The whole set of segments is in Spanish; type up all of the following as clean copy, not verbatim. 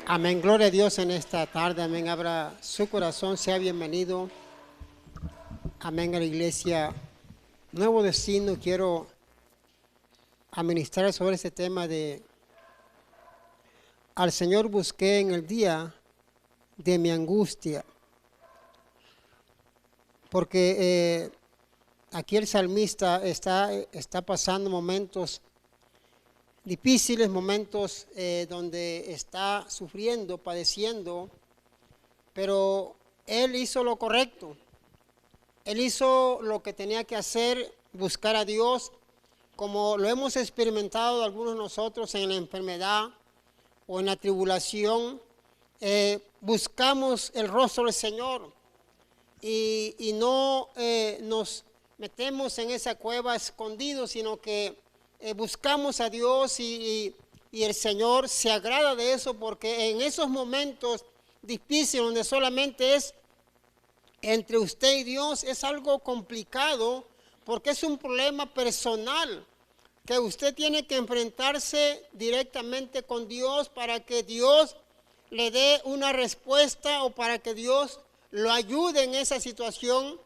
Amén, gloria a Dios en esta tarde, amén, abra su corazón, sea bienvenido, amén, a la iglesia Nuevo Destino. Quiero administrar sobre este tema de al Señor busqué en el día de mi angustia, porque aquí el salmista está pasando momentos difíciles, momentos donde está sufriendo, padeciendo, pero él hizo lo correcto. Él hizo lo que tenía que hacer, buscar a Dios, como lo hemos experimentado algunos de nosotros en la enfermedad o en la tribulación. Buscamos el rostro del Señor y no nos metemos en esa cueva escondidos, sino que buscamos a Dios y el Señor se agrada de eso, porque en esos momentos difíciles donde solamente es entre usted y Dios es algo complicado, porque es un problema personal que usted tiene que enfrentarse directamente con Dios para que Dios le dé una respuesta o para que Dios lo ayude en esa situación,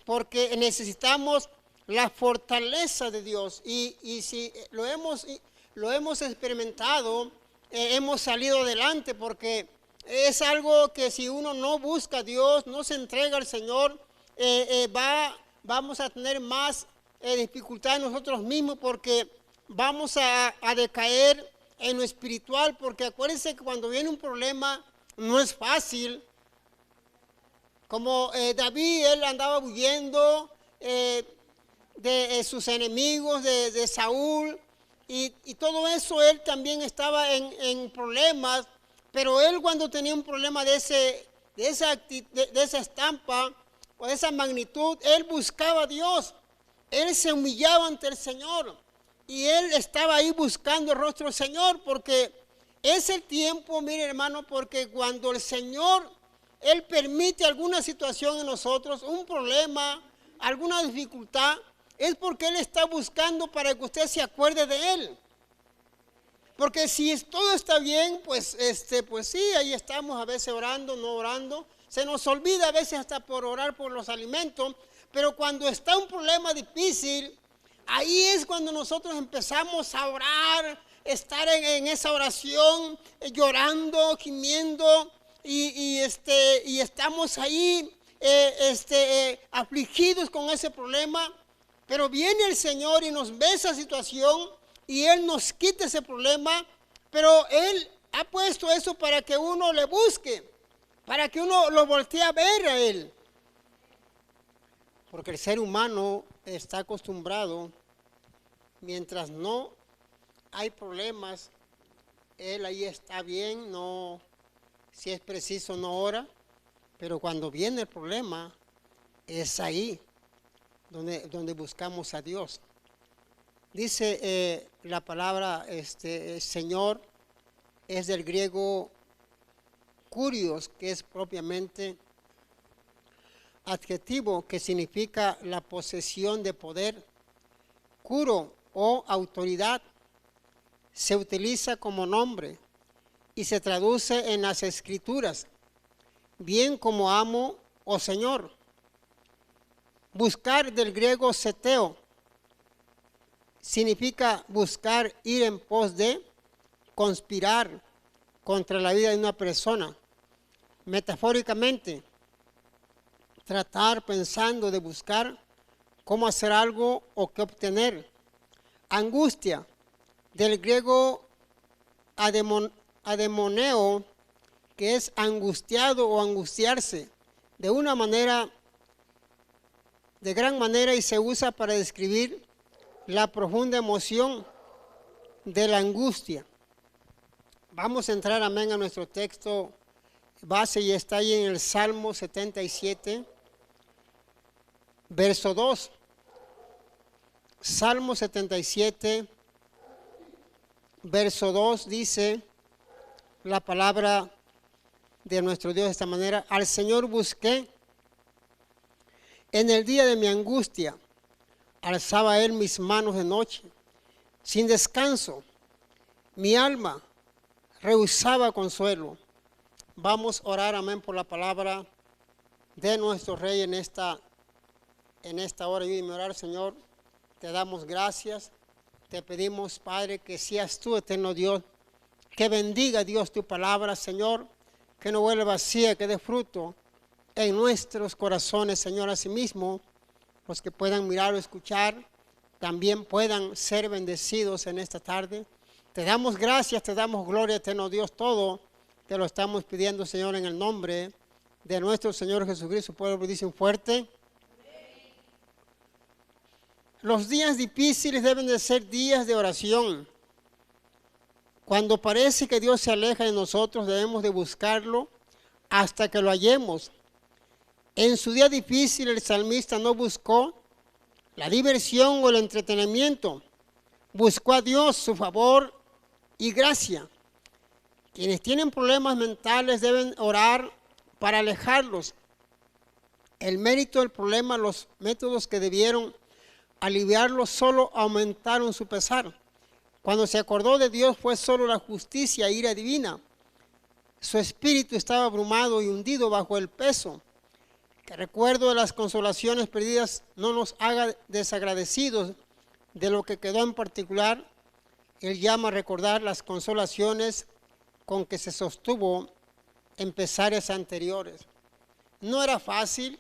porque necesitamos la fortaleza de Dios y si lo hemos experimentado, hemos salido adelante, porque es algo que si uno no busca a Dios, no se entrega al Señor, vamos a tener más dificultad en nosotros mismos, porque vamos a decaer en lo espiritual, porque acuérdense que cuando viene un problema no es fácil. Como David, él andaba huyendo de sus enemigos, de Saúl, y todo eso él también estaba en problemas, pero él cuando tenía un problema de esa estampa o de esa magnitud, él buscaba a Dios, él se humillaba ante el Señor y él estaba ahí buscando el rostro del Señor, porque es el tiempo, mire hermano, porque cuando el Señor, Él permite alguna situación en nosotros, un problema, alguna dificultad, es porque Él está buscando para que usted se acuerde de Él. Porque si todo está bien, pues sí, ahí estamos a veces orando, no orando. Se nos olvida a veces hasta por orar por los alimentos. Pero cuando está un problema difícil, ahí es cuando nosotros empezamos a orar, estar en esa oración, llorando, gimiendo, y estamos ahí afligidos con ese problema. Pero viene el Señor y nos ve esa situación y Él nos quita ese problema, pero Él ha puesto eso para que uno le busque, para que uno lo voltee a ver a Él. Porque el ser humano está acostumbrado, mientras no hay problemas, Él ahí está bien, no, si es preciso no ora, pero cuando viene el problema, es ahí donde buscamos a Dios. Dice la palabra Señor, es del griego kurios, que es propiamente adjetivo que significa la posesión de poder. Kuro o autoridad se utiliza como nombre y se traduce en las escrituras, bien como amo o señor. Buscar del griego seteo significa buscar, ir en pos de, conspirar contra la vida de una persona. Metafóricamente, tratar pensando de buscar cómo hacer algo o qué obtener. Angustia, del griego ademoneo, que es angustiado o angustiarse de una manera, de gran manera, y se usa para describir la profunda emoción de la angustia. Vamos a entrar, amén, a nuestro texto base y está ahí en el Salmo 77, verso 2. Salmo 77, verso 2 dice la palabra de nuestro Dios de esta manera: al Señor busqué en el día de mi angustia, alzaba Él mis manos de noche, sin descanso. Mi alma rehusaba consuelo. Vamos a orar, amén, por la palabra de nuestro Rey en esta hora. Ayúdame a orar, Señor. Te damos gracias. Te pedimos, Padre, que seas tú, eterno Dios, que bendiga, Dios, tu palabra, Señor, que no vuelva vacía, que dé fruto en nuestros corazones, Señor. Asimismo, los que puedan mirar o escuchar, también puedan ser bendecidos en esta tarde. Te damos gracias, te damos gloria, eterno Dios, todo te lo estamos pidiendo, Señor, en el nombre de nuestro Señor Jesucristo. El pueblo dice un fuerte. Los días difíciles deben de ser días de oración. Cuando parece que Dios se aleja de nosotros, debemos de buscarlo hasta que lo hallemos. En su día difícil, el salmista no buscó la diversión o el entretenimiento. Buscó a Dios, su favor y gracia. Quienes tienen problemas mentales deben orar para alejarlos. El mérito del problema, los métodos que debieron aliviarlos solo aumentaron su pesar. Cuando se acordó de Dios fue solo la justicia e ira divina. Su espíritu estaba abrumado y hundido bajo el peso. Que recuerdo de las consolaciones perdidas no nos haga desagradecidos de lo que quedó en particular. Él llama a recordar las consolaciones con que se sostuvo en pesares anteriores. No era fácil.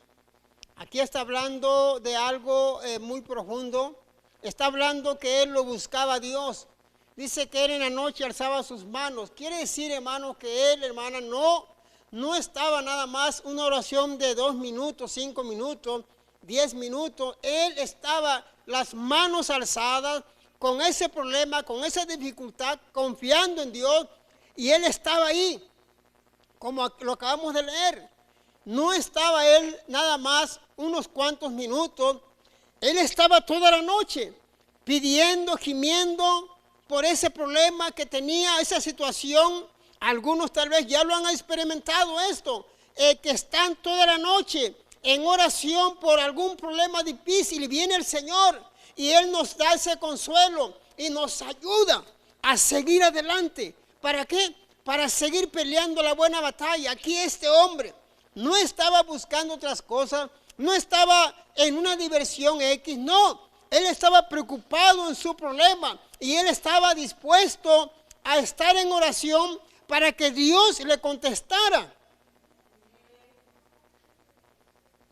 Aquí está hablando de algo muy profundo. Está hablando que él lo buscaba a Dios. Dice que él en la noche alzaba sus manos. Quiere decir, hermano, que él, hermana, no estaba nada más una oración de 2 minutos, 5 minutos, 10 minutos. Él estaba las manos alzadas con ese problema, con esa dificultad, confiando en Dios. Y él estaba ahí, como lo acabamos de leer. No estaba él nada más unos cuantos minutos. Él estaba toda la noche pidiendo, gimiendo por ese problema que tenía, esa situación. Algunos tal vez ya lo han experimentado esto, que están toda la noche en oración por algún problema difícil y viene el Señor y Él nos da ese consuelo y nos ayuda a seguir adelante. ¿Para qué? Para seguir peleando la buena batalla. Aquí este hombre no estaba buscando otras cosas, no estaba en una diversión X, no. Él estaba preocupado en su problema y él estaba dispuesto a estar en oración para que Dios le contestara.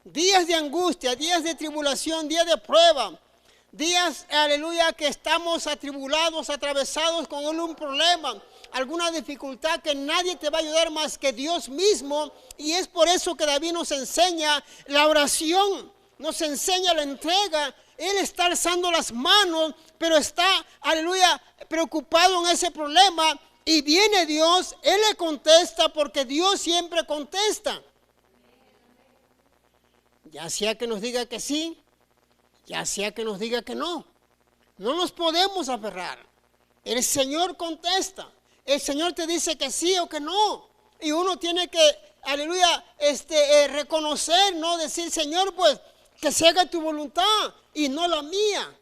Días de angustia, días de tribulación, días de prueba, días, aleluya, que estamos atribulados, atravesados con un problema, alguna dificultad que nadie te va a ayudar más que Dios mismo. Y es por eso que David nos enseña la oración, nos enseña la entrega. Él está alzando las manos, pero está, aleluya, preocupado en ese problema. Y viene Dios, Él le contesta porque Dios siempre contesta. Ya sea que nos diga que sí, ya sea que nos diga que no. No nos podemos aferrar. El Señor contesta. El Señor te dice que sí o que no. Y uno tiene que, aleluya, reconocer, no decir, Señor, pues, que se haga tu voluntad y no la mía.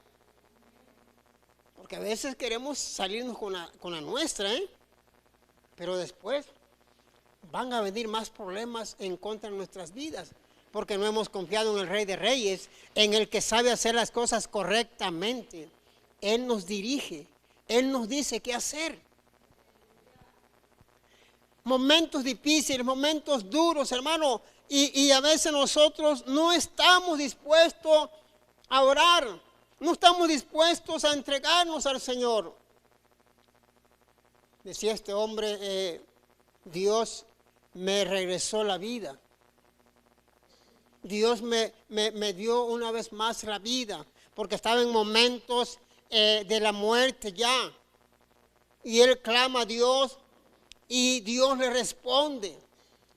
Porque a veces queremos salirnos con la nuestra, pero después van a venir más problemas en contra de nuestras vidas. Porque no hemos confiado en el Rey de Reyes, en el que sabe hacer las cosas correctamente. Él nos dirige, Él nos dice qué hacer. Momentos difíciles, momentos duros, hermano, y a veces nosotros no estamos dispuestos a orar, no estamos dispuestos a entregarnos al Señor. Decía este hombre, Dios me regresó la vida. Dios me dio una vez más la vida, porque estaba en momentos de la muerte ya. Y él clama a Dios y Dios le responde.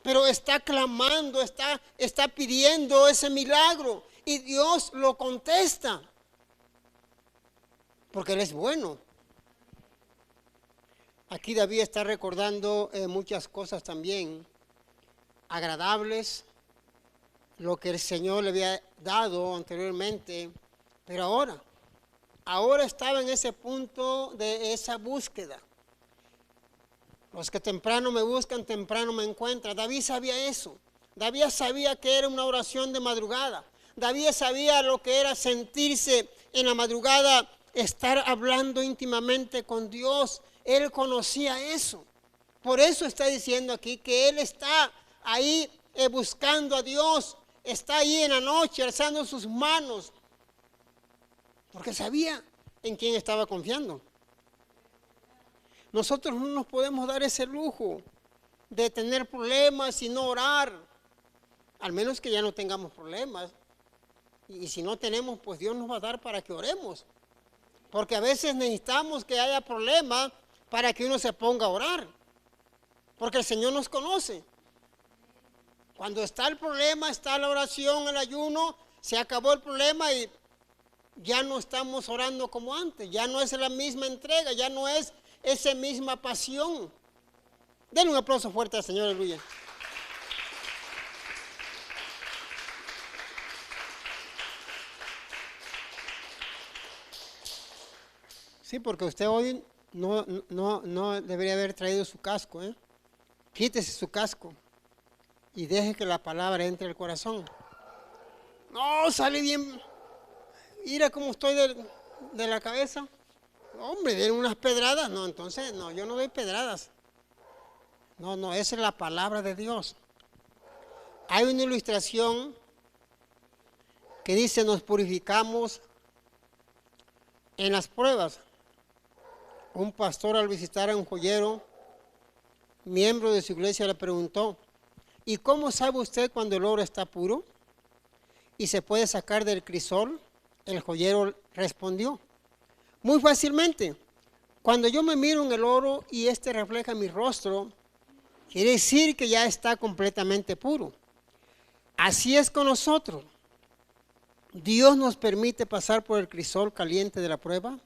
Pero está clamando, está pidiendo ese milagro y Dios lo contesta. Porque Él es bueno. Aquí David está recordando muchas cosas también agradables, lo que el Señor le había dado anteriormente, pero ahora estaba en ese punto de esa búsqueda. Los que temprano me buscan, temprano me encuentran. David sabía eso. David sabía que era una oración de madrugada. David sabía lo que era sentirse en la madrugada, estar hablando íntimamente con Dios. Él conocía eso. Por eso está diciendo aquí que él está ahí buscando a Dios. Está ahí en la noche alzando sus manos. Porque sabía en quién estaba confiando. Nosotros no nos podemos dar ese lujo de tener problemas y no orar. Al menos que ya no tengamos problemas. Y si no tenemos, pues Dios nos va a dar para que oremos. Porque a veces necesitamos que haya problemas para que uno se ponga a orar. Porque el Señor nos conoce. Cuando está el problema, está la oración, el ayuno, se acabó el problema y ya no estamos orando como antes. Ya no es la misma entrega, ya no es esa misma pasión. Denle un aplauso fuerte al Señor, aleluya. Sí, porque usted hoy no debería haber traído su casco, ¿eh? Quítese su casco y deje que la palabra entre al corazón. No, salí bien. Mira cómo estoy de la cabeza. Hombre, den unas pedradas. No, entonces, no, yo no doy pedradas. No, esa es la palabra de Dios. Hay una ilustración que dice, nos purificamos en las pruebas. Un pastor al visitar a un joyero, miembro de su iglesia, le preguntó, ¿y cómo sabe usted cuando el oro está puro y se puede sacar del crisol? El joyero respondió, muy fácilmente. Cuando yo me miro en el oro y este refleja mi rostro, quiere decir que ya está completamente puro. Así es con nosotros. Dios nos permite pasar por el crisol caliente de la prueba.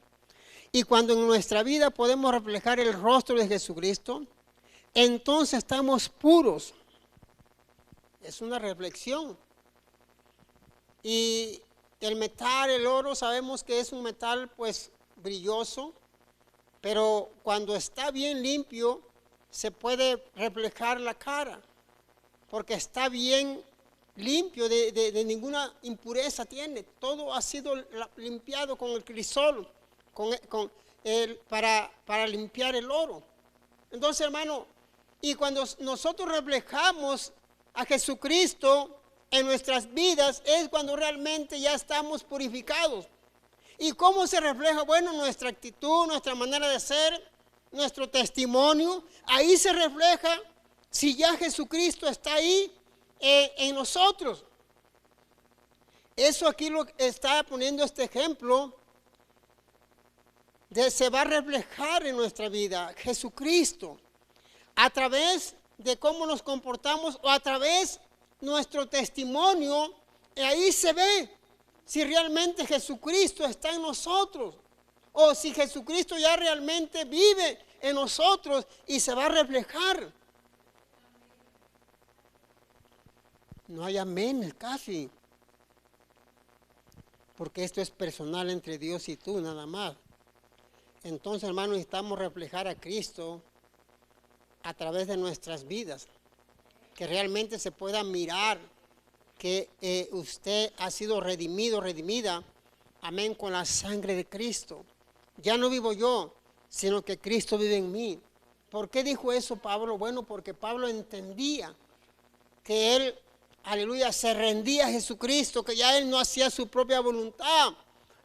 Y cuando en nuestra vida podemos reflejar el rostro de Jesucristo, entonces estamos puros. Es una reflexión. Y el metal, el oro, sabemos que es un metal pues brilloso, pero cuando está bien limpio se puede reflejar la cara, porque está bien limpio, de ninguna impureza tiene. Todo ha sido limpiado con el crisol, para limpiar el oro. Entonces, hermano, y cuando nosotros reflejamos a Jesucristo en nuestras vidas, es cuando realmente ya estamos purificados. ¿Y cómo se refleja? Bueno, nuestra actitud, nuestra manera de ser, nuestro testimonio, ahí se refleja si ya Jesucristo está ahí en nosotros. Eso aquí lo está poniendo este ejemplo se va a reflejar en nuestra vida Jesucristo a través de cómo nos comportamos o a través de nuestro testimonio. Y ahí se ve si realmente Jesucristo está en nosotros o si Jesucristo ya realmente vive en nosotros y se va a reflejar. No hay amén casi, porque esto es personal entre Dios y tú nada más. Entonces, hermanos, necesitamos reflejar a Cristo a través de nuestras vidas, que realmente se pueda mirar que usted ha sido redimido, redimida, amén, con la sangre de Cristo. Ya no vivo yo, sino que Cristo vive en mí. ¿Por qué dijo eso Pablo? Bueno, porque Pablo entendía que él, aleluya, se rendía a Jesucristo, que ya él no hacía su propia voluntad,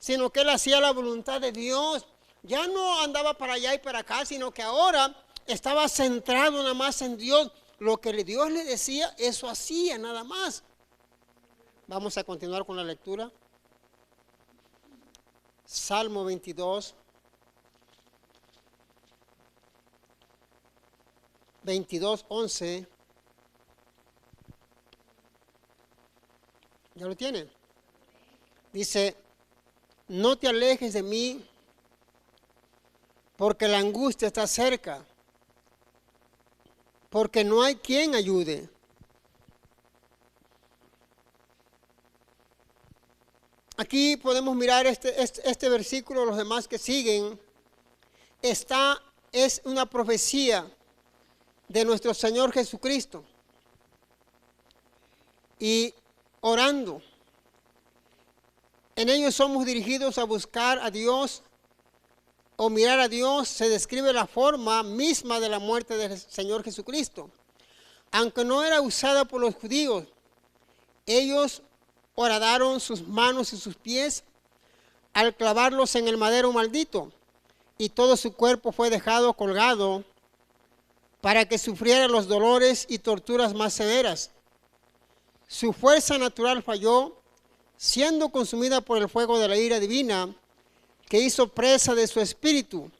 sino que él hacía la voluntad de Dios. Ya no andaba para allá y para acá, sino que ahora estaba centrado nada más en Dios. Lo que Dios le decía, eso hacía nada más. Vamos a continuar con la lectura. Salmo 22. 22:11. ¿Ya lo tiene? Dice, no te alejes de mí, porque la angustia está cerca, porque no hay quien ayude. Aquí podemos mirar este versículo, los demás que siguen. Es una profecía de nuestro Señor Jesucristo y orando. En ellos somos dirigidos a buscar a Dios o mirar a Dios. Se describe la forma misma de la muerte del Señor Jesucristo. Aunque no era usada por los judíos, ellos horadaron sus manos y sus pies al clavarlos en el madero maldito, y todo su cuerpo fue dejado colgado para que sufriera los dolores y torturas más severas. Su fuerza natural falló, siendo consumida por el fuego de la ira divina, que hizo presa de su espíritu.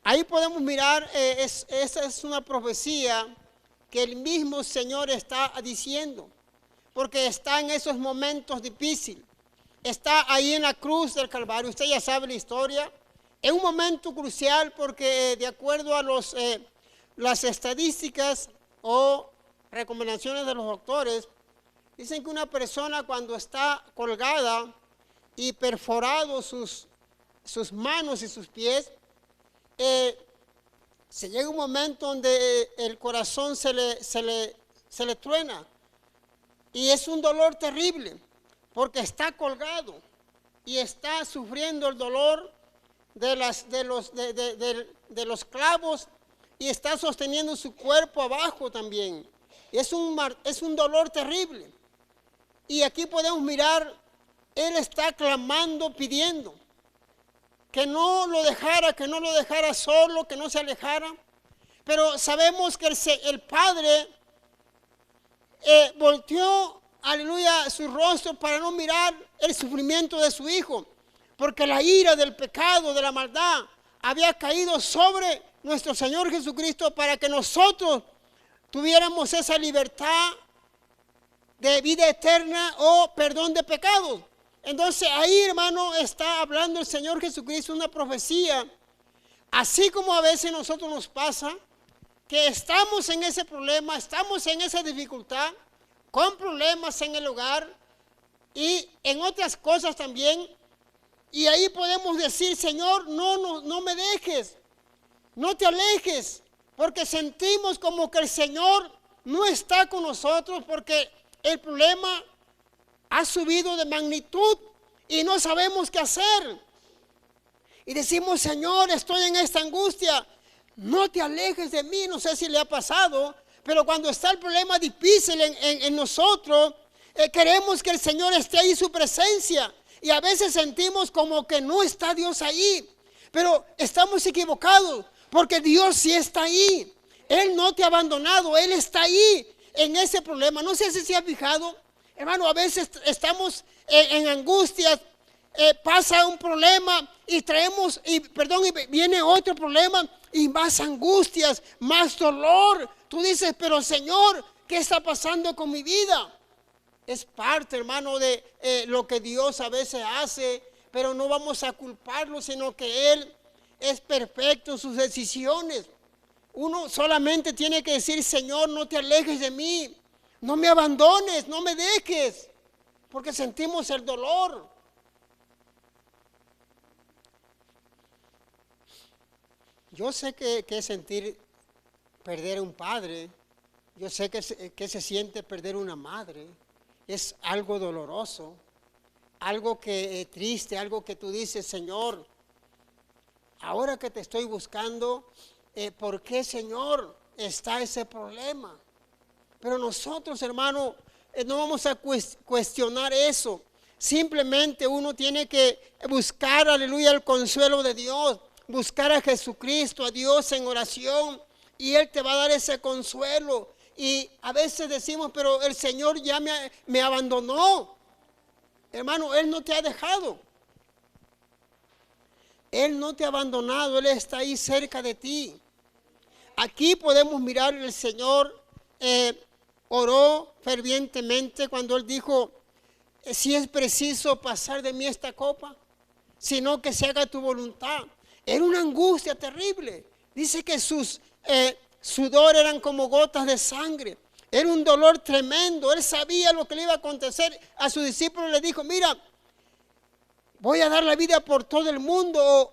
Ahí podemos mirar, esa es una profecía que el mismo Señor está diciendo, porque está en esos momentos difíciles. Está ahí en la cruz del Calvario. Usted ya sabe la historia. Es un momento crucial porque de acuerdo a las estadísticas o recomendaciones de los doctores, dicen que una persona cuando está colgada y perforado sus manos y sus pies, se llega un momento donde el corazón se le truena. Y es un dolor terrible, porque está colgado y está sufriendo el dolor de los clavos y está sosteniendo su cuerpo abajo también. Es un dolor terrible. Y aquí podemos mirar, él está clamando, pidiendo que no lo dejara solo, que no se alejara. Pero sabemos que el Padre volteó, aleluya, su rostro para no mirar el sufrimiento de su Hijo, porque la ira del pecado, de la maldad, había caído sobre nuestro Señor Jesucristo para que nosotros tuviéramos esa libertad de vida eterna o perdón de pecados. Entonces ahí, hermano, está hablando el Señor Jesucristo una profecía, así como a veces a nosotros nos pasa, que estamos en ese problema, estamos en esa dificultad, con problemas en el hogar y en otras cosas también. Y ahí podemos decir, Señor, no me dejes, no te alejes, porque sentimos como que el Señor no está con nosotros, porque el problema ha subido de magnitud y no sabemos qué hacer. Y decimos, Señor, estoy en esta angustia, no te alejes de mí. No sé si le ha pasado, pero cuando está el problema difícil en nosotros, queremos que el Señor esté ahí, su presencia. Y a veces sentimos como que no está Dios ahí, pero estamos equivocados, porque Dios sí está ahí. Él no te ha abandonado, Él está ahí en ese problema. No sé si se ha fijado, hermano, a veces estamos en angustias, pasa un problema y viene otro problema y más angustias, más dolor. Tú dices, pero Señor, ¿qué está pasando con mi vida? Es parte, hermano, de lo que Dios a veces hace, pero no vamos a culparlo, sino que Él es perfecto en sus decisiones. Uno solamente tiene que decir, Señor, no te alejes de mí, no me abandones, no me dejes, porque sentimos el dolor. Yo sé que es sentir perder a un padre, yo sé que se siente perder una madre. Es algo doloroso, algo que es triste, algo que tú dices, Señor, ahora que te estoy buscando, ¿por qué, Señor, está ese problema? Pero nosotros, hermano, no vamos a cuestionar eso. Simplemente uno tiene que buscar, aleluya, el consuelo de Dios, buscar a Jesucristo, a Dios en oración, y Él te va a dar ese consuelo. Y a veces decimos, pero el Señor ya me abandonó. Hermano, Él no te ha dejado. Él no te ha abandonado, Él está ahí cerca de ti. Aquí podemos mirar, el Señor oró fervientemente cuando Él dijo, si es preciso pasar de mí esta copa, sino que se haga tu voluntad. Era una angustia terrible. Dice que sus sudor eran como gotas de sangre. Era un dolor tremendo. Él sabía lo que le iba a acontecer. A sus discípulos le dijo, mira, voy a dar la vida por todo el mundo.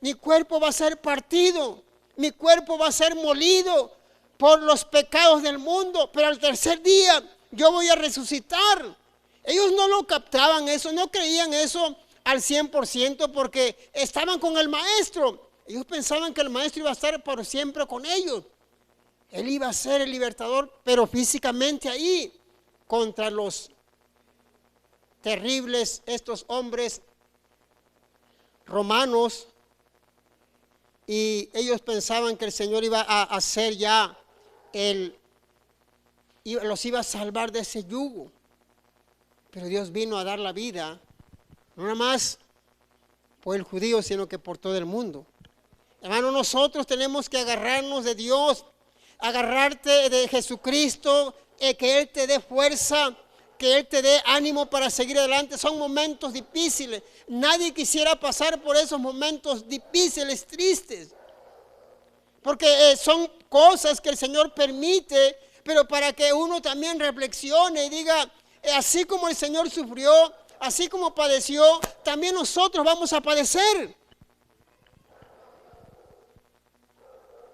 Mi cuerpo va a ser partido. Mi cuerpo va a ser molido por los pecados del mundo, pero al tercer día yo voy a resucitar. Ellos no lo captaban eso, no creían eso al 100% porque estaban con el maestro. Ellos pensaban que el maestro iba a estar por siempre con ellos. Él iba a ser el libertador, pero físicamente ahí, contra los terribles, estos hombres romanos. Y ellos pensaban que el Señor iba a hacer ya, los iba a salvar de ese yugo. Pero Dios vino a dar la vida, no nada más por el judío, sino que por todo el mundo. Hermano, nosotros tenemos que agarrarnos de Dios, agarrarte de Jesucristo, que Él te dé fuerza, que Él te dé ánimo para seguir adelante. Son momentos difíciles. Nadie quisiera pasar por esos momentos difíciles, tristes. Porque son cosas que el Señor permite, pero para que uno también reflexione y diga, así como el Señor sufrió, así como padeció, también nosotros vamos a padecer.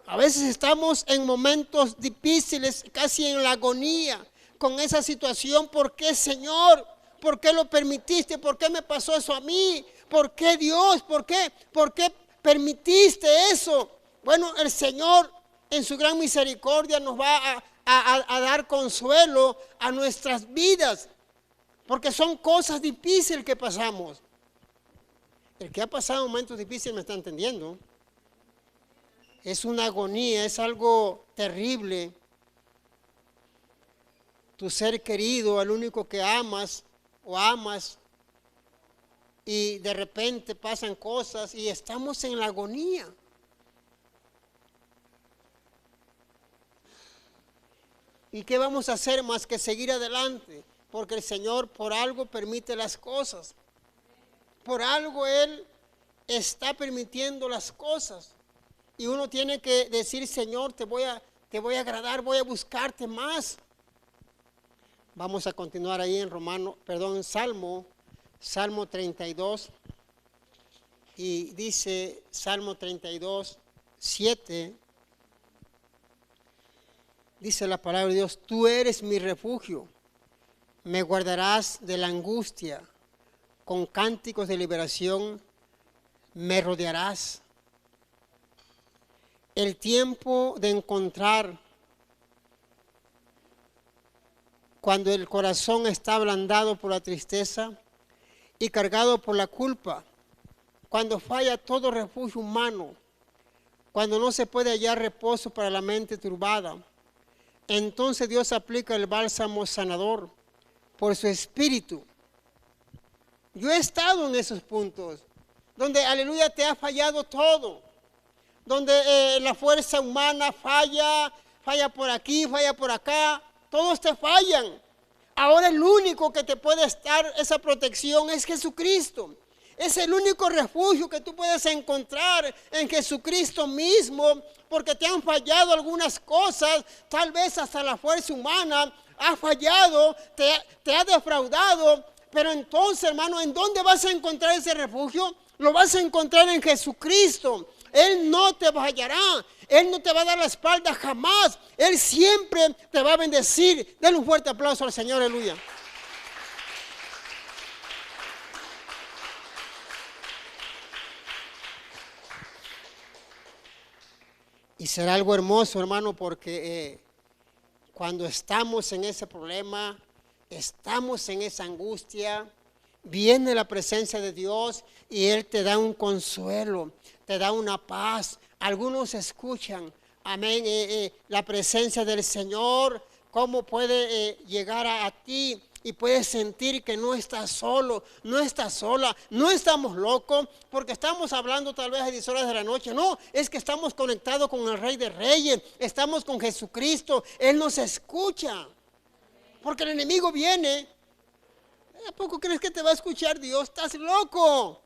A veces estamos en momentos difíciles, casi en la agonía, con esa situación. ¿Por qué, Señor? ¿Por qué lo permitiste? ¿Por qué me pasó eso a mí? ¿Por qué, Dios? ¿Por qué permitiste eso? Bueno, el Señor en su gran misericordia nos va a dar consuelo a nuestras vidas, porque son cosas difíciles que pasamos. El que ha pasado momentos difíciles me está entendiendo. Es una agonía, es algo terrible. Tu ser querido, el único que amas o amas, y de repente pasan cosas y estamos en la agonía. ¿Y qué vamos a hacer más que seguir adelante? Porque el Señor por algo permite las cosas. Por algo Él está permitiendo las cosas. Y uno tiene que decir, Señor, te voy a agradar, voy a buscarte más. Vamos a continuar ahí en Salmo 32. Y dice Salmo 32, 7. Dice la palabra de Dios, tú eres mi refugio, me guardarás de la angustia, con cánticos de liberación me rodearás. El tiempo de encontrar, cuando el corazón está ablandado por la tristeza y cargado por la culpa, cuando falla todo refugio humano, cuando no se puede hallar reposo para la mente turbada, entonces Dios aplica el bálsamo sanador por su espíritu. Yo he estado en esos puntos donde, aleluya, te ha fallado todo, donde la fuerza humana falla por aquí, falla por acá, todos te fallan. Ahora el único que te puede dar esa protección es Jesucristo. Es el único refugio que tú puedes encontrar en Jesucristo mismo, porque te han fallado algunas cosas, tal vez hasta la fuerza humana ha fallado, te ha defraudado, pero entonces, hermano, ¿en dónde vas a encontrar ese refugio? Lo vas a encontrar en Jesucristo. Él no te fallará, Él no te va a dar la espalda jamás, Él siempre te va a bendecir. Denle un fuerte aplauso al Señor, aleluya. Y será algo hermoso, hermano, porque cuando estamos en ese problema, estamos en esa angustia, viene la presencia de Dios y Él te da un consuelo, te da una paz. Algunos escuchan, amén, la presencia del Señor, cómo puede llegar a ti. Y puedes sentir que no estás solo, no estás sola, no estamos locos porque estamos hablando tal vez a 10 horas de la noche. No, es que estamos conectados con el Rey de Reyes, estamos con Jesucristo, Él nos escucha. Porque el enemigo viene. ¿A poco crees que te va a escuchar Dios? Estás loco.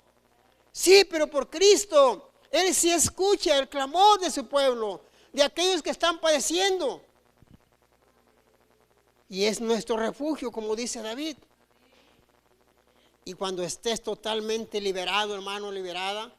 Sí, pero por Cristo, Él sí escucha el clamor de su pueblo, de aquellos que están padeciendo. Y es nuestro refugio, como dice David. Y cuando estés totalmente liberado, hermano, liberada,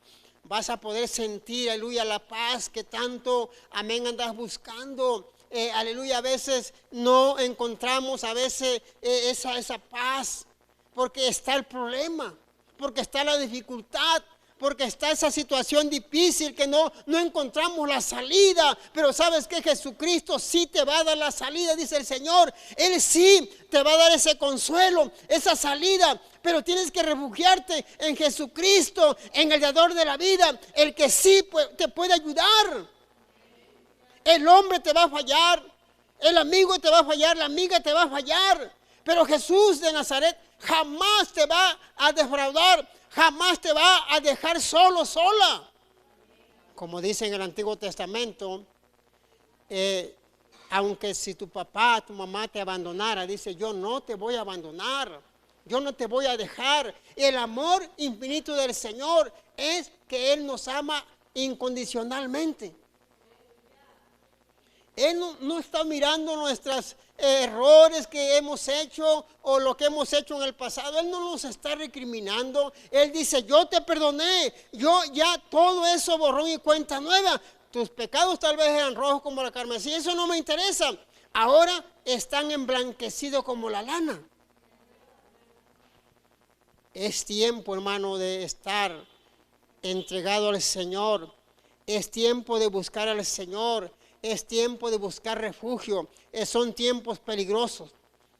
vas a poder sentir, aleluya, la paz que tanto, amén, andas buscando. aleluya, a veces no encontramos a veces esa paz, porque está el problema, porque está la dificultad, porque está esa situación difícil que no encontramos la salida. Pero sabes que Jesucristo sí te va a dar la salida, dice el Señor. Él sí te va a dar ese consuelo, esa salida. Pero tienes que refugiarte en Jesucristo, en el dador de la vida, el que sí te puede ayudar. El hombre te va a fallar, el amigo te va a fallar, la amiga te va a fallar. Pero Jesús de Nazaret jamás te va a defraudar, jamás te va a dejar solo, sola. Como dice en el Antiguo Testamento, aunque si tu papá, tu mamá te abandonara, dice, yo no te voy a abandonar, yo no te voy a dejar. El amor infinito del Señor es que Él nos ama incondicionalmente. Él no está mirando nuestros errores que hemos hecho o lo que hemos hecho en el pasado. Él no nos está recriminando. Él dice, yo te perdoné, yo ya todo eso borrón y cuenta nueva. Tus pecados tal vez eran rojos como la carmesí, eso no me interesa. Ahora están emblanquecidos como la lana. Es tiempo, hermano, de estar entregado al Señor. Es tiempo de buscar al Señor. Es tiempo de buscar refugio. Son tiempos peligrosos,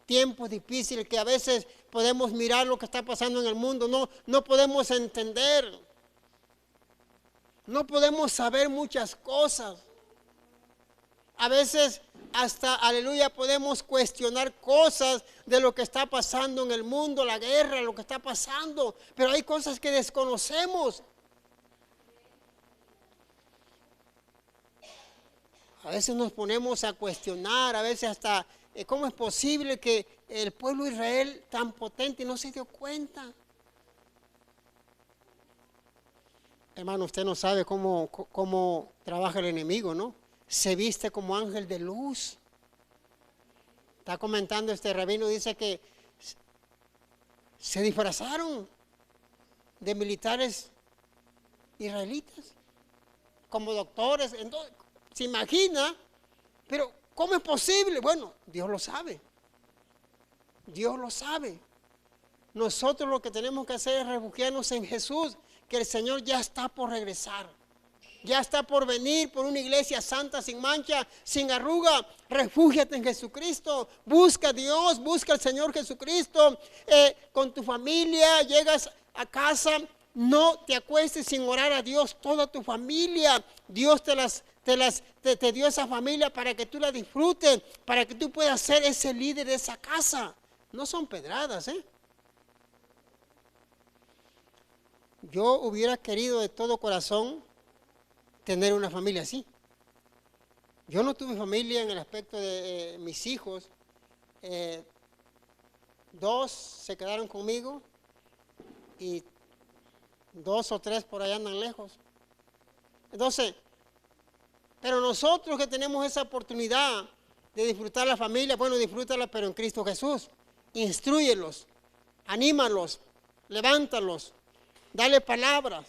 tiempos difíciles que a veces podemos mirar lo que está pasando en el mundo. No podemos entender. No podemos saber muchas cosas. A veces hasta, aleluya, podemos cuestionar cosas de lo que está pasando en el mundo, la guerra, lo que está pasando. Pero hay cosas que desconocemos. A veces nos ponemos a cuestionar, a veces hasta, ¿cómo es posible que el pueblo de Israel tan potente no se dio cuenta? Hermano, usted no sabe cómo trabaja el enemigo, ¿no? Se viste como ángel de luz. Está comentando este rabino, dice que se disfrazaron de militares israelitas, como doctores. Entonces, se imagina, pero ¿cómo es posible? Bueno, Dios lo sabe. Dios lo sabe. Nosotros lo que tenemos que hacer es refugiarnos en Jesús, que el Señor ya está por regresar. Ya está por venir por una iglesia santa, sin mancha, sin arruga. Refúgiate en Jesucristo. Busca a Dios, busca al Señor Jesucristo. Con tu familia llegas a casa, no te acuestes sin orar a Dios. Toda tu familia, Dios te dio esa familia para que tú la disfrutes, para que tú puedas ser ese líder de esa casa. No son pedradas, Yo hubiera querido de todo corazón tener una familia así. Yo no tuve familia en el aspecto de mis hijos. 2 se quedaron conmigo y 2 o 3 por allá andan lejos. Entonces, pero nosotros que tenemos esa oportunidad de disfrutar la familia, bueno, disfrútala, pero en Cristo Jesús. Instrúyelos, anímalos, levántalos, dale palabras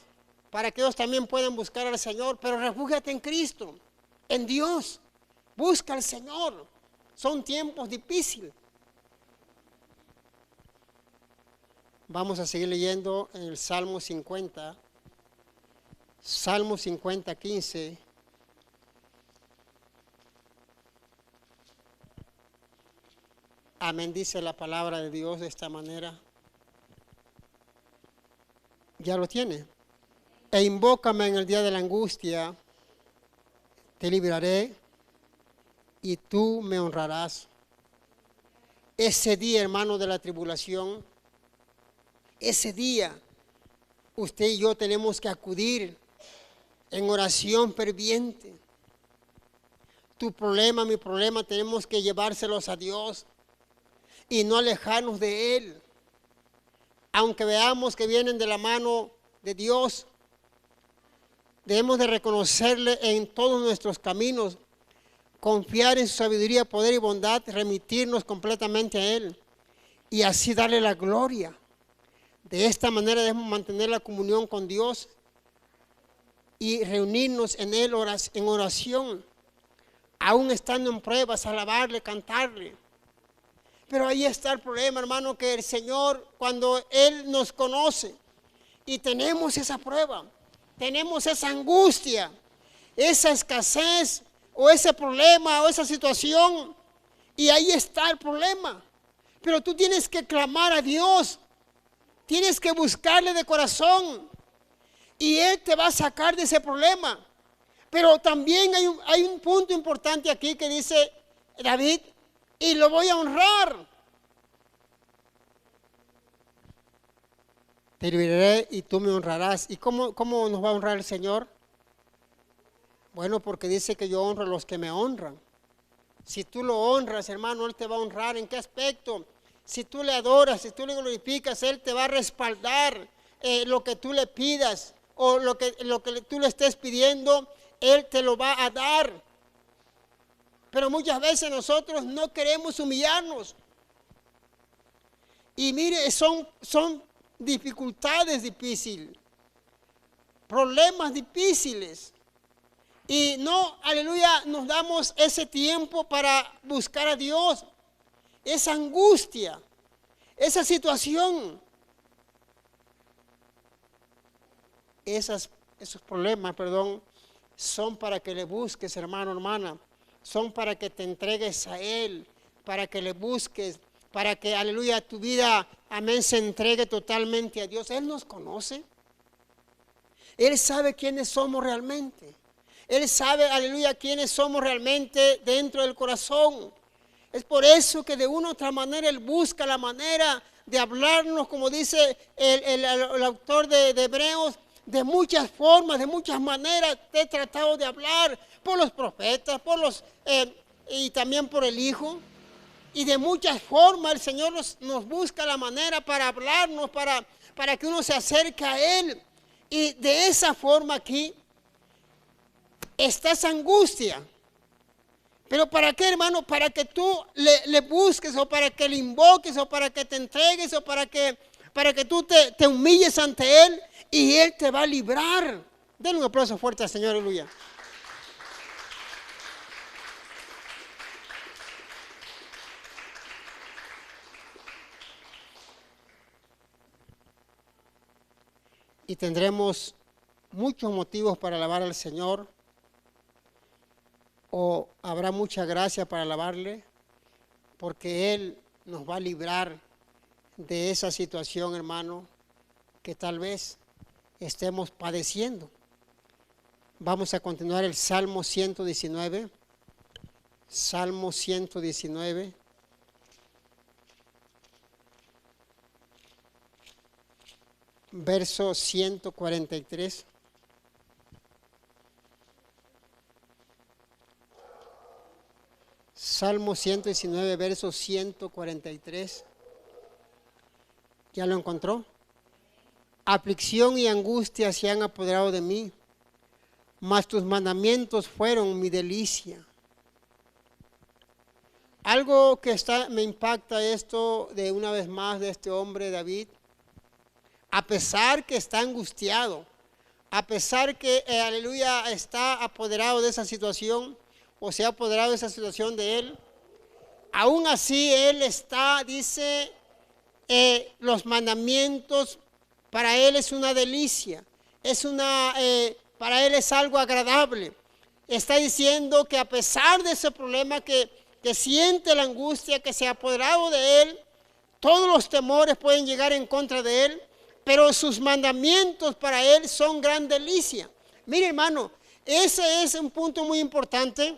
para que ellos también puedan buscar al Señor. Pero refúgiate en Cristo, en Dios. Busca al Señor. Son tiempos difíciles. Vamos a seguir leyendo en el Salmo 50. Salmo 50, 15. Amén, dice la palabra de Dios de esta manera. Ya lo tiene. E invócame en el día de la angustia, te libraré y tú me honrarás. Ese día, hermano, de la tribulación, ese día, usted y yo tenemos que acudir en oración ferviente. Tu problema, mi problema, tenemos que llevárselos a Dios y no alejarnos de Él. Aunque veamos que vienen de la mano de Dios, debemos de reconocerle en todos nuestros caminos, confiar en su sabiduría, poder y bondad, remitirnos completamente a Él y así darle la gloria. De esta manera debemos mantener la comunión con Dios y reunirnos en Él en oración. aún estando en pruebas, alabarle, cantarle. Pero ahí está el problema, hermano, que el Señor, cuando Él nos conoce y tenemos esa prueba, tenemos esa angustia, esa escasez o ese problema o esa situación, y ahí está el problema. Pero tú tienes que clamar a Dios, tienes que buscarle de corazón y Él te va a sacar de ese problema. Pero también hay un punto importante aquí que dice David: y lo voy a honrar. Te libraré y tú me honrarás. ¿Y cómo nos va a honrar el Señor? Bueno, porque dice que yo honro a los que me honran. Si tú lo honras, hermano, Él te va a honrar. ¿En qué aspecto? Si tú le adoras, si tú le glorificas, Él te va a respaldar lo que tú le pidas o lo que tú le estés pidiendo, Él te lo va a dar. Pero muchas veces nosotros no queremos humillarnos. Y mire, son dificultades difíciles, problemas difíciles. Y no, aleluya, nos damos ese tiempo para buscar a Dios. Esa angustia, esa situación, esos problemas, son para que le busques, hermano, hermana. Son para que te entregues a Él, para que le busques, para que, aleluya, tu vida, amén, se entregue totalmente a Dios. Él nos conoce. Él sabe quiénes somos realmente. Él sabe, aleluya, quiénes somos realmente dentro del corazón. Es por eso que de una u otra manera Él busca la manera de hablarnos, como dice el autor de Hebreos, de muchas formas, de muchas maneras. Te he tratado de hablar por los profetas, y también por el Hijo. Y de muchas formas el Señor nos busca la manera para hablarnos, para que uno se acerque a Él. Y de esa forma aquí está esa angustia. Pero ¿para qué, hermano? Para que tú le busques, o para que le invoques, o para que te entregues, o para que tú te humilles ante Él, y Él te va a librar. Denle un aplauso fuerte al Señor, aleluya. Y tendremos muchos motivos para alabar al Señor, o habrá mucha gracia para alabarle, porque Él nos va a librar de esa situación, hermano, que tal vez estemos padeciendo. Vamos a continuar el Salmo 119. Salmo 119. Verso 143. Salmo 119, verso 143. ¿Ya lo encontró? Aflicción y angustia se han apoderado de mí, mas tus mandamientos fueron mi delicia. Algo que me impacta esto de una vez más de este hombre David. A pesar que está angustiado, a pesar que, aleluya, está apoderado de esa situación, o se ha apoderado de esa situación de él, aún así él está, dice, los mandamientos para él es una delicia, para él es algo agradable. Está diciendo que a pesar de ese problema que siente la angustia, que se ha apoderado de él, todos los temores pueden llegar en contra de él, pero sus mandamientos para él son gran delicia. Mire, hermano, ese es un punto muy importante.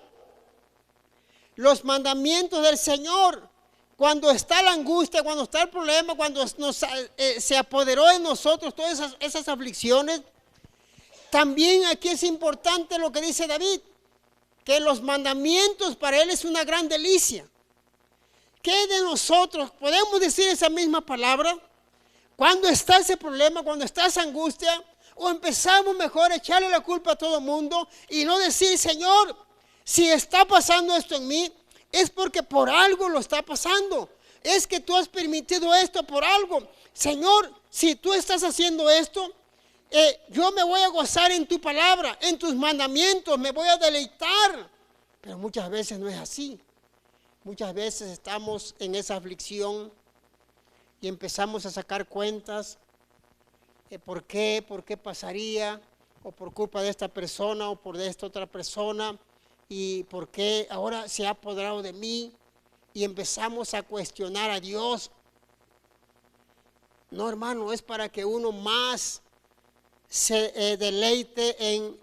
Los mandamientos del Señor, cuando está la angustia, cuando está el problema, cuando se apoderó de nosotros todas esas aflicciones, también aquí es importante lo que dice David, que los mandamientos para él es una gran delicia. ¿Qué de nosotros podemos decir esa misma palabra? Cuando está ese problema, cuando está esa angustia, o empezamos mejor a echarle la culpa a todo el mundo y no decir, Señor, si está pasando esto en mí, es porque por algo lo está pasando. Es que tú has permitido esto por algo. Señor, si tú estás haciendo esto, yo me voy a gozar en tu palabra, en tus mandamientos, me voy a deleitar. Pero muchas veces no es así. Muchas veces estamos en esa aflicción y empezamos a sacar cuentas. ¿Por qué? ¿Por qué pasaría? O por culpa de esta persona o por de esta otra persona. ¿Y por qué ahora se ha apoderado de mí? Y empezamos a cuestionar a Dios. No, hermano, es para que uno más se deleite en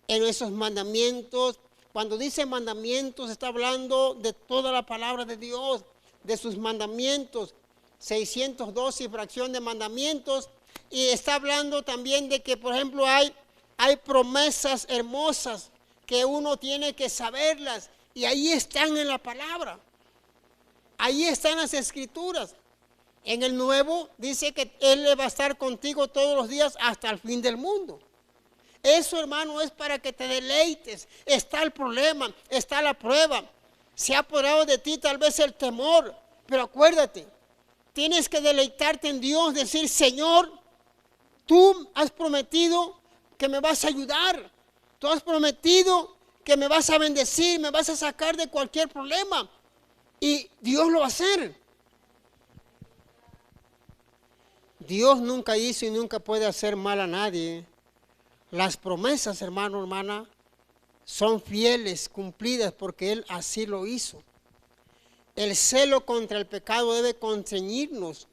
esos mandamientos. Cuando dice mandamientos, está hablando de toda la palabra de Dios, de sus mandamientos, 612 y fracción de mandamientos. Y está hablando también de que, por ejemplo, hay promesas hermosas que uno tiene que saberlas. Y ahí están en la palabra. Ahí están las escrituras. En el Nuevo dice que Él va a estar contigo todos los días hasta el fin del mundo. Eso, hermano, es para que te deleites. Está el problema, está la prueba. Se ha apoderado de ti tal vez el temor. Pero acuérdate, tienes que deleitarte en Dios, decir, Señor, tú has prometido que me vas a ayudar. Tú has prometido que me vas a bendecir, me vas a sacar de cualquier problema. Y Dios lo va a hacer. Dios nunca hizo y nunca puede hacer mal a nadie. Las promesas, hermano, hermana, son fieles, cumplidas, porque Él así lo hizo. El celo contra el pecado debe constreñirnos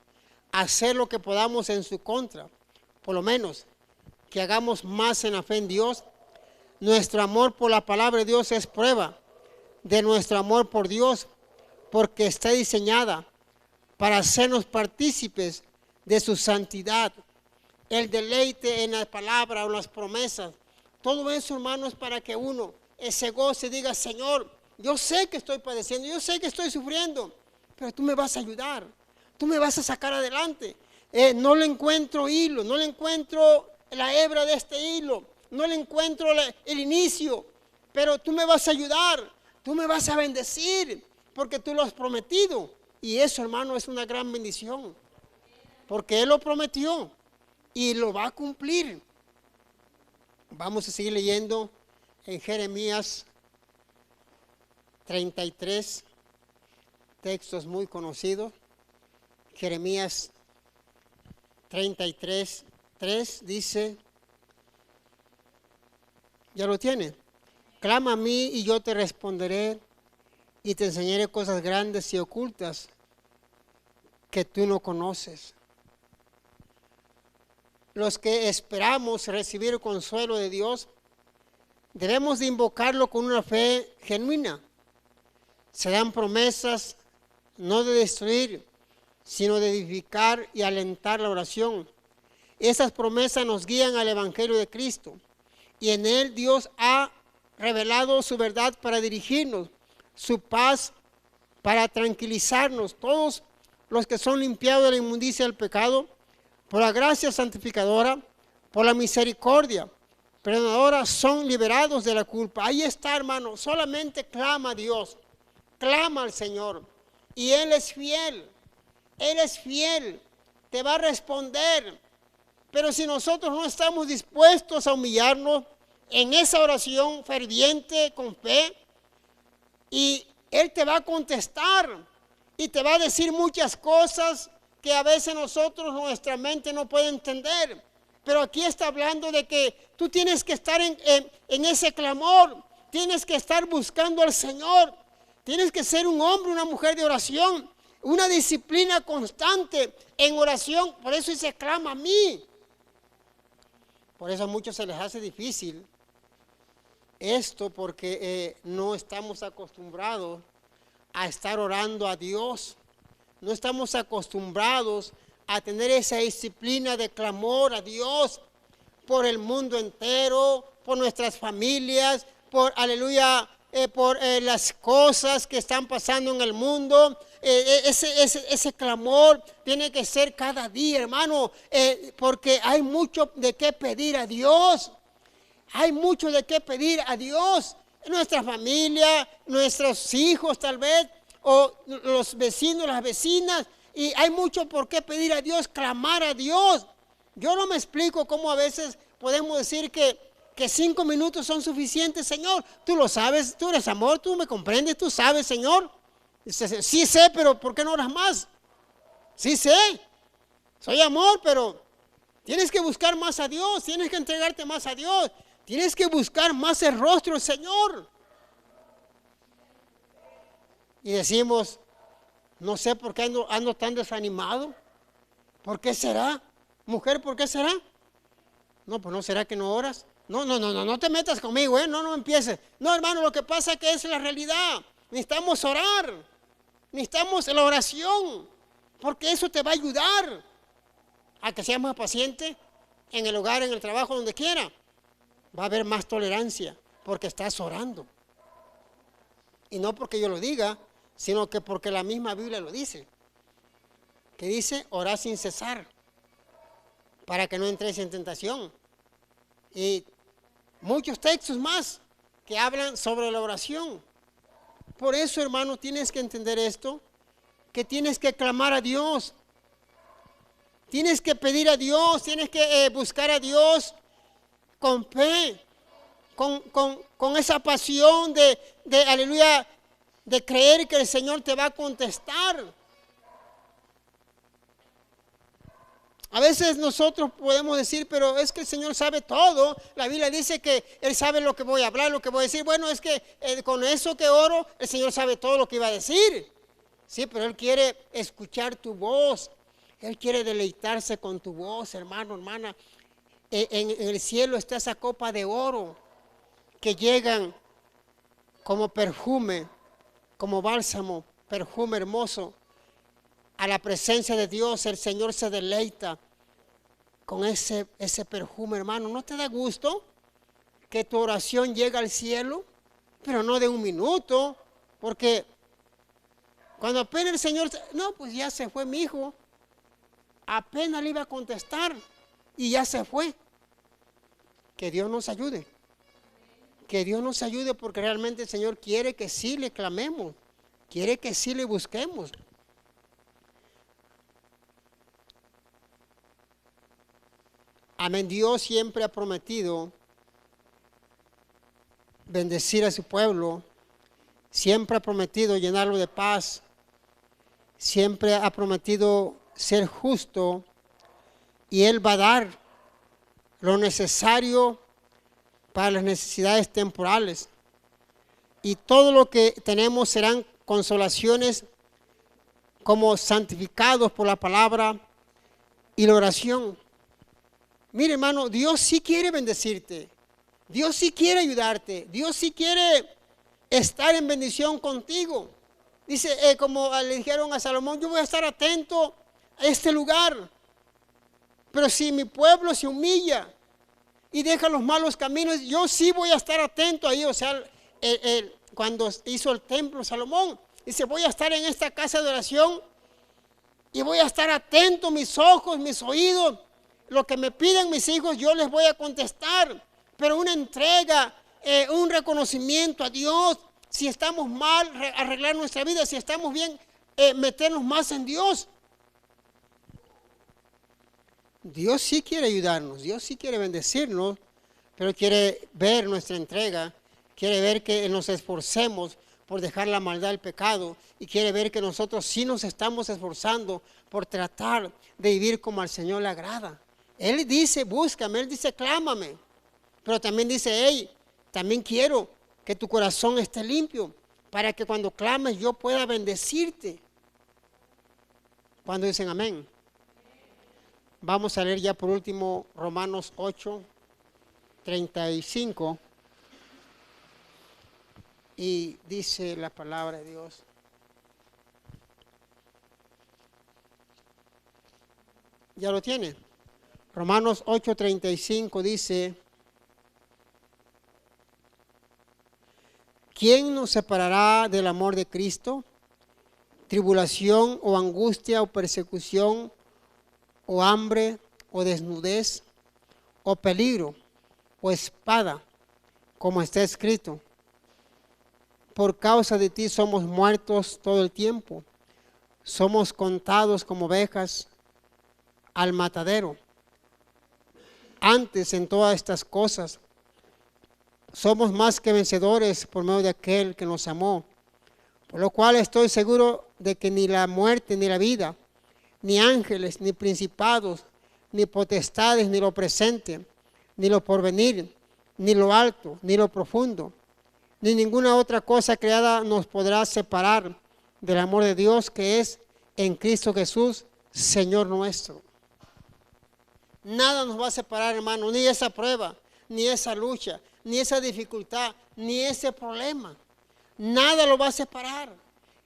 a hacer lo que podamos en su contra. Por lo menos, que hagamos más en la fe en Dios. Nuestro amor por la palabra de Dios es prueba de nuestro amor por Dios, porque está diseñada para hacernos partícipes de su santidad. El deleite en la palabra o las promesas. Todo eso, hermano, es para que uno se goce y diga, Señor, yo sé que estoy padeciendo, yo sé que estoy sufriendo, pero tú me vas a ayudar, tú me vas a sacar adelante. No le encuentro hilo, no le encuentro la hebra de este hilo, no le encuentro el inicio, pero tú me vas a ayudar, tú me vas a bendecir, porque tú lo has prometido. Y eso, hermano, es una gran bendición, porque Él lo prometió y lo va a cumplir. Vamos a seguir leyendo en Jeremías 33, textos muy conocidos. Jeremías 33, 3 dice, ¿ya lo tiene? Clama a mí y yo te responderé y te enseñaré cosas grandes y ocultas que tú no conoces. Los que esperamos recibir el consuelo de Dios, debemos de invocarlo con una fe genuina. Se dan promesas no de destruir, sino de edificar y alentar la oración. Esas promesas nos guían al Evangelio de Cristo y en él Dios ha revelado su verdad para dirigirnos, su paz para tranquilizarnos. Todos los que son limpiados de la inmundicia del pecado, por la gracia santificadora, por la misericordia perdonadora, son liberados de la culpa. Ahí está, hermano, solamente clama a Dios, clama al Señor y Él es fiel, te va a responder. Pero si nosotros no estamos dispuestos a humillarnos en esa oración ferviente, con fe, y Él te va a contestar y te va a decir muchas cosas que a veces nosotros, nuestra mente no puede entender. Pero aquí está hablando de que tú tienes que estar en ese clamor, tienes que estar buscando al Señor, tienes que ser un hombre, una mujer de oración, una disciplina constante en oración. Por eso dice, clama a mí. Por eso a muchos se les hace difícil esto, porque no estamos acostumbrados a estar orando a Dios. No estamos acostumbrados a tener esa disciplina de clamor a Dios por el mundo entero, por nuestras familias, por, aleluya, por las cosas que están pasando en el mundo. Ese clamor tiene que ser cada día, hermano, porque hay mucho de qué pedir a Dios. Hay mucho de qué pedir a Dios. Nuestra familia, nuestros hijos tal vez, o los vecinos, las vecinas, y hay mucho por qué pedir a Dios, clamar a Dios. Yo no me explico cómo a veces podemos decir que que 5 minutos son suficientes, Señor. Tú lo sabes, tú eres amor, tú me comprendes, tú sabes, Señor. Dice, sí sé, pero ¿por qué no oras más? Sí sé, soy amor, pero tienes que buscar más a Dios, tienes que entregarte más a Dios, tienes que buscar más el rostro del Señor. Y decimos, no sé por qué ando tan desanimado. ¿Por qué será? Mujer, ¿por qué será? No, pues no será que no oras. No te metas conmigo, no empieces. No, hermano, lo que pasa es que es la realidad. Necesitamos orar, necesitamos la oración, porque eso te va a ayudar a que seas más paciente en el hogar, en el trabajo, donde quiera. Va a haber más tolerancia, porque estás orando. Y no porque yo lo diga, sino que porque la misma Biblia lo dice. Que dice, orad sin cesar, para que no entréis en tentación. Y muchos textos más que hablan sobre la oración. Por eso, hermano, tienes que entender esto, que tienes que clamar a Dios. Tienes que pedir a Dios, tienes que buscar a Dios con fe, con esa pasión de aleluya, de creer que el Señor te va a contestar. A veces nosotros podemos decir, pero es que el Señor sabe todo. La Biblia dice que Él sabe lo que voy a hablar, lo que voy a decir. Bueno, es que con eso que oro, el Señor sabe todo lo que iba a decir. Sí, pero Él quiere escuchar tu voz. Él quiere deleitarse con tu voz, hermano, hermana. En el cielo está esa copa de oro que llegan como perfume, como bálsamo, perfume hermoso. A la presencia de Dios, el Señor se deleita con ese perfume, hermano. ¿No te da gusto que tu oración llegue al cielo? Pero no de un minuto, porque cuando apenas el Señor, no, pues ya se fue mi hijo, apenas le iba a contestar y ya se fue. Que Dios nos ayude, que Dios nos ayude, porque realmente el Señor quiere que sí le clamemos, quiere que sí le busquemos. Amén. Dios siempre ha prometido bendecir a su pueblo, siempre ha prometido llenarlo de paz, siempre ha prometido ser justo, y Él va a dar lo necesario para las necesidades temporales. Y todo lo que tenemos serán consolaciones como santificados por la palabra y la oración. Mire, hermano, Dios sí quiere bendecirte, Dios sí quiere ayudarte, Dios sí quiere estar en bendición contigo. Dice, como le dijeron a Salomón, yo voy a estar atento a este lugar, pero si mi pueblo se humilla y deja los malos caminos, yo sí voy a estar atento ahí. O sea, cuando hizo el templo Salomón, dice, voy a estar en esta casa de oración y voy a estar atento, mis ojos, mis oídos. Lo que me piden mis hijos, yo les voy a contestar. Pero una entrega, un reconocimiento a Dios. Si estamos mal, arreglar nuestra vida. Si estamos bien, meternos más en Dios. Dios sí quiere ayudarnos, Dios sí quiere bendecirnos, pero quiere ver nuestra entrega, quiere ver que nos esforcemos por dejar la maldad del pecado, y quiere ver que nosotros sí nos estamos esforzando por tratar de vivir como al Señor le agrada. Él dice, búscame, Él dice, clámame, pero también dice, hey, también quiero que tu corazón esté limpio, para que cuando clames yo pueda bendecirte. ¿Cuándo dicen amén? Vamos a leer ya por último Romanos 8:35. Y dice la palabra de Dios. ¿Ya lo tiene? Romanos 8:35 dice, ¿quién nos separará del amor de Cristo? ¿Tribulación o angustia o persecución o hambre o desnudez o peligro o espada? Como está escrito, por causa de ti somos muertos todo el tiempo, somos contados como ovejas al matadero. Antes, en todas estas cosas, somos más que vencedores por medio de aquel que nos amó. Por lo cual estoy seguro de que ni la muerte, ni la vida, ni ángeles, ni principados, ni potestades, ni lo presente, ni lo porvenir, ni lo alto, ni lo profundo, ni ninguna otra cosa creada nos podrá separar del amor de Dios que es en Cristo Jesús, Señor nuestro. Nada nos va a separar, hermano, ni esa prueba, ni esa lucha, ni esa dificultad, ni ese problema. Nada lo va a separar.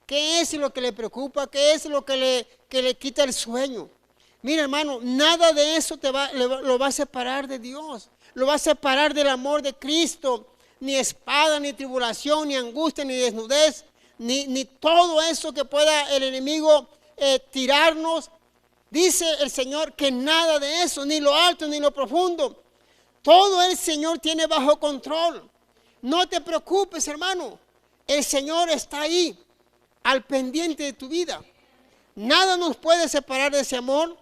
¿Qué es lo que le preocupa? ¿Qué es lo que le quita el sueño? Mira, hermano, nada de eso lo va a separar de Dios. Lo va a separar del amor de Cristo. Ni espada, ni tribulación, ni angustia, ni desnudez, ni todo eso que pueda el enemigo tirarnos. Dice el Señor que nada de eso, ni lo alto, ni lo profundo. Todo el Señor tiene bajo control. No te preocupes, hermano. El Señor está ahí, al pendiente de tu vida. Nada nos puede separar de ese amor,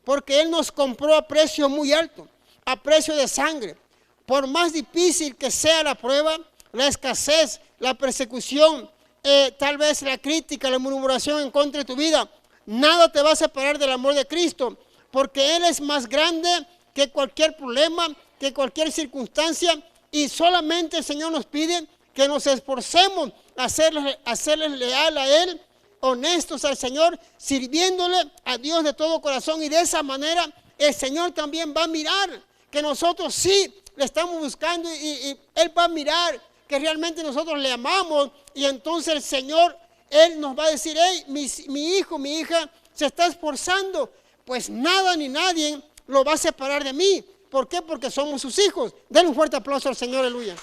porque Él nos compró a precio muy alto, a precio de sangre. Por más difícil que sea la prueba, la escasez, la persecución, tal vez la crítica, la murmuración en contra de tu vida, nada te va a separar del amor de Cristo, porque Él es más grande que cualquier problema, que cualquier circunstancia, y solamente el Señor nos pide que nos esforcemos a serles leal a Él, honestos al Señor, sirviéndole a Dios de todo corazón, y de esa manera el Señor también va a mirar que nosotros sí le estamos buscando, y Él va a mirar que realmente nosotros le amamos, y entonces el Señor, Él nos va a decir: hey, mi hijo, mi hija se está esforzando, pues nada ni nadie lo va a separar de mí. ¿Por qué? Porque somos sus hijos. Denle un fuerte aplauso al Señor, aleluya.